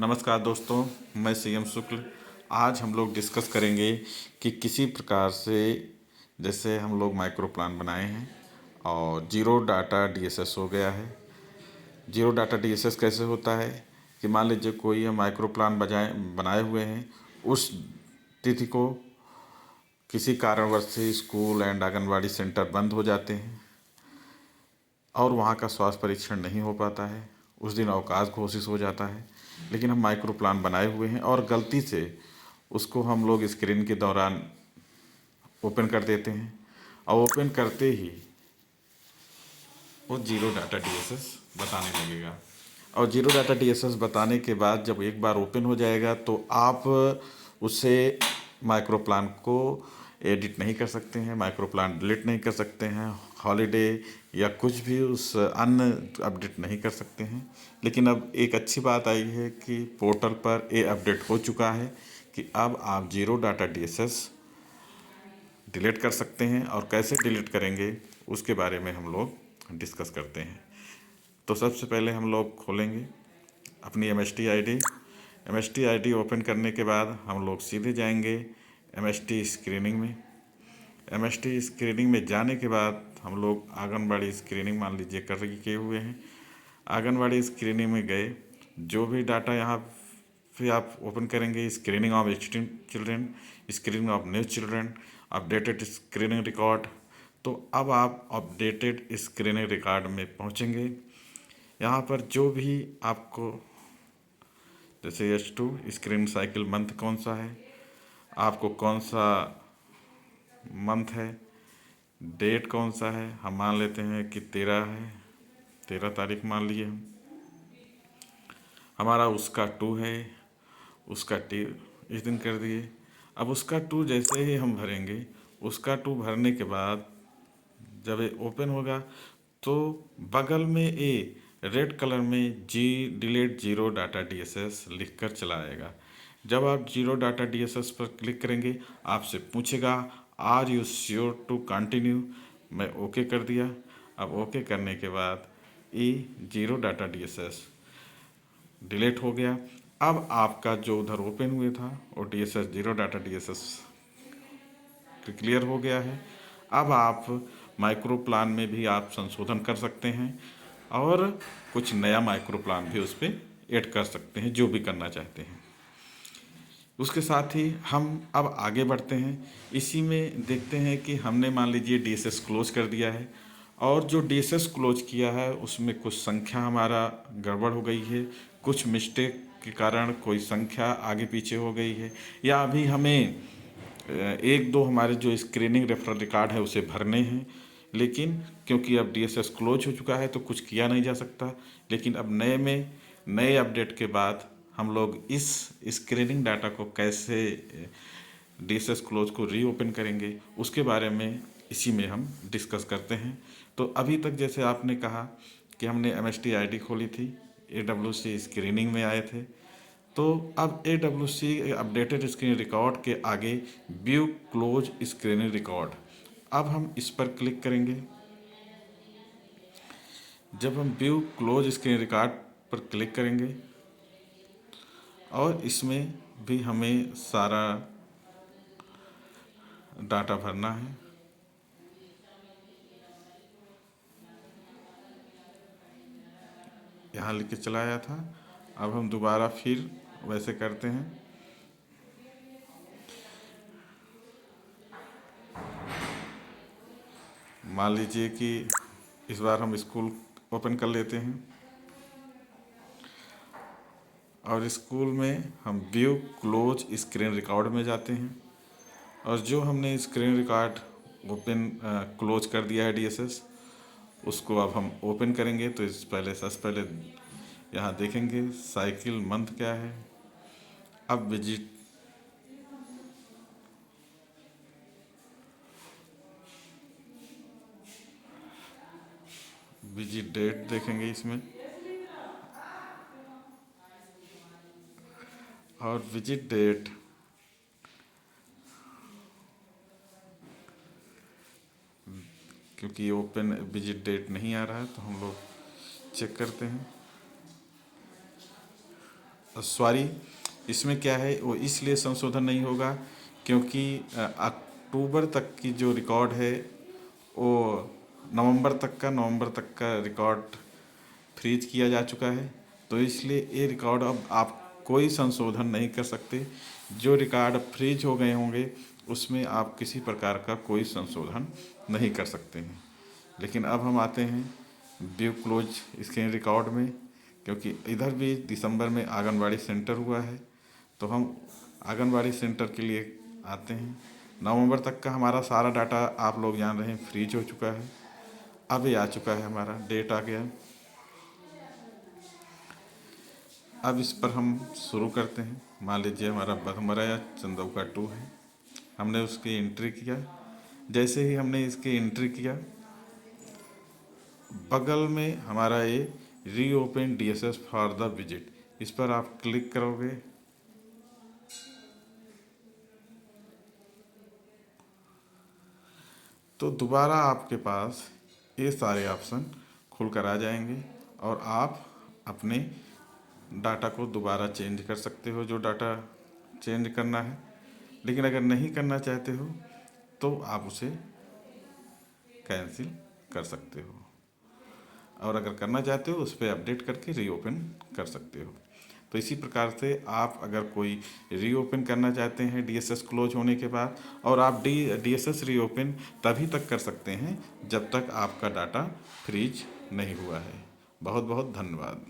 नमस्कार दोस्तों, मैं सीएम शुक्ल। आज हम लोग डिस्कस करेंगे कि किसी प्रकार से जैसे हम लोग माइक्रो प्लान बनाए हैं और जीरो डाटा डीएसएस हो गया है। जीरो डाटा डीएसएस कैसे होता है कि मान लीजिए कोई हम माइक्रो प्लान बनाए हुए हैं, उस तिथि को किसी कारणवश से स्कूल एंड आंगनवाड़ी सेंटर बंद हो जाते हैं और वहाँ का स्वास्थ्य परीक्षण नहीं हो पाता है। उस दिन अवकाश घोषित हो जाता है, लेकिन हम माइक्रो प्लान बनाए हुए हैं और गलती से उसको हम लोग स्क्रीन के दौरान ओपन कर देते हैं और ओपन करते ही वो जीरो डाटा डीएसएस बताने लगेगा। और जीरो डाटा डीएसएस बताने के बाद जब एक बार ओपन हो जाएगा तो आप उससे माइक्रो प्लान को एडिट नहीं कर सकते हैं, माइक्रो प्लान डिलीट नहीं कर सकते हैं, हॉलीडे या कुछ भी उस अन्य अपडेट नहीं कर सकते हैं। लेकिन अब एक अच्छी बात आई है कि पोर्टल पर ये अपडेट हो चुका है कि अब आप जीरो डाटा डीएसएस डिलीट कर सकते हैं और कैसे डिलीट करेंगे उसके बारे में हम लोग डिस्कस करते हैं। तो सबसे पहले हम लोग खोलेंगे अपनी M S T I D open करने के बाद हम लोग सीधे जाएंगे एम एस टी स्क्रीनिंग में। एम एस टी स्क्रीनिंग में जाने के बाद हम लोग आंगनबाड़ी स्क्रीनिंग मान लीजिए किए हुए हैं। आंगनबाड़ी स्क्रीनिंग में गए, जो भी डाटा यहाँ फिर आप ओपन करेंगे screening of existing children, screening of new children, updated screening record. तो अब आप अपडेटेड स्क्रीनिंग रिकॉर्ड में पहुँचेंगे। यहाँ पर जो भी आपको जैसे H2 स्क्रीन साइकिल मंथ कौन सा है, आपको कौन सा मंथ है, डेट कौन सा है, हम मान लेते हैं कि 13 है, 13 तारीख मान लिए हम। हमारा उसका 2 है, उसका टी इस दिन कर दिए। अब उसका 2 जैसे ही हम भरेंगे, उसका 2 भरने के बाद जब ये ओपन होगा तो बगल में ए रेड कलर में जी डिलीट जीरो डाटा डीएसएस लिख कर चला आएगा। जब आप जीरो डाटा डीएसएस पर क्लिक करेंगे आपसे पूछेगा are you sure to continue. मैं ओके कर दिया। अब ओके करने के बाद E zero data DSS delete हो गया। अब आपका जो उधर ओपन हुए था वो DSS zero data DSS clear हो गया है। अब आप माइक्रो प्लान में भी आप संशोधन कर सकते हैं और कुछ नया माइक्रो प्लान भी उस पर ऐड कर सकते हैं, जो भी करना चाहते हैं। उसके साथ ही हम अब आगे बढ़ते हैं। इसी में देखते हैं कि हमने मान लीजिए डीएसएस क्लोज कर दिया है और जो डीएसएस क्लोज किया है उसमें कुछ संख्या हमारा गड़बड़ हो गई है, कुछ मिस्टेक के कारण कोई संख्या आगे पीछे हो गई है, या अभी हमें एक दो हमारे जो स्क्रीनिंग रेफरल रिकॉर्ड है उसे भरने हैं। लेकिन क्योंकि अब डीएसएस क्लोज हो चुका है तो कुछ किया नहीं जा सकता। लेकिन अब नए अपडेट के बाद हम लोग इस स्क्रीनिंग डाटा को कैसे डीएसएस क्लोज को रीओपन करेंगे उसके बारे में इसी में हम डिस्कस करते हैं। तो अभी तक जैसे आपने कहा कि हमने एमएसटी आईडी खोली थी, एडब्ल्यूसी स्क्रीनिंग में आए थे, तो अब AWC अपडेटेड स्क्रीन रिकॉर्ड के आगे व्यू क्लोज स्क्रीनिंग रिकॉर्ड, अब हम इस पर क्लिक करेंगे। जब हम व्यू क्लोज स्क्रीन रिकॉर्ड पर क्लिक करेंगे और इसमें भी हमें सारा डाटा भरना है। यहाँ लिख के चलाया था, अब हम दोबारा फिर वैसे करते हैं। मान लीजिए कि इस बार हम स्कूल ओपन कर लेते हैं और स्कूल में हम व्यू क्लोज स्क्रीन रिकॉर्ड में जाते हैं और जो हमने स्क्रीन रिकॉर्ड ओपन क्लोज कर दिया है डीएसएस, उसको अब हम ओपन करेंगे। तो इस पहले सबसे पहले यहाँ देखेंगे साइकिल मंथ क्या है। अब विजिट डेट देखेंगे इसमें, और विजिट डेट क्योंकि ओपन विजिट डेट नहीं आ रहा है तो हम लोग चेक करते हैं। सॉरी, इसमें क्या है वो इसलिए संशोधन नहीं होगा क्योंकि अक्टूबर तक की जो रिकॉर्ड है वो नवंबर तक का रिकॉर्ड फ्रीज किया जा चुका है। तो इसलिए ये रिकॉर्ड अब आप कोई संशोधन नहीं कर सकते। जो रिकॉर्ड फ्रीज हो गए होंगे उसमें आप किसी प्रकार का कोई संशोधन नहीं कर सकते हैं। लेकिन अब हम आते हैं व्यू क्लोज स्क्रीन रिकॉर्ड में, क्योंकि इधर भी दिसंबर में आंगनबाड़ी सेंटर हुआ है, तो हम आंगनबाड़ी सेंटर के लिए आते हैं। नवंबर तक का हमारा सारा डाटा आप लोग जान रहे हैं फ्रीज हो चुका है। अब ये आ चुका है, हमारा डेट आ गया। अब इस पर हम शुरू करते हैं। मान लीजिए हमारा बघमराया चंदौका 2 है, हमने उसकी एंट्री किया। जैसे ही हमने इसकी एंट्री किया, बगल में हमारा ये reopen DSS for the visit, इस पर आप क्लिक करोगे। तो दोबारा आपके पास ये सारे ऑप्शन खुल कर आ जाएंगे और आप अपने डाटा को दोबारा चेंज कर सकते हो, जो डाटा चेंज करना है। लेकिन अगर नहीं करना चाहते हो तो आप उसे कैंसिल कर सकते हो, और अगर करना चाहते हो उस पर अपडेट करके रीओपन कर सकते हो। तो इसी प्रकार से आप अगर कोई रीओपन करना चाहते हैं डीएसएस क्लोज होने के बाद, और आप डीएसएस रीओपन तभी तक कर सकते हैं जब तक आपका डाटा फ्रीज नहीं हुआ है। बहुत बहुत धन्यवाद।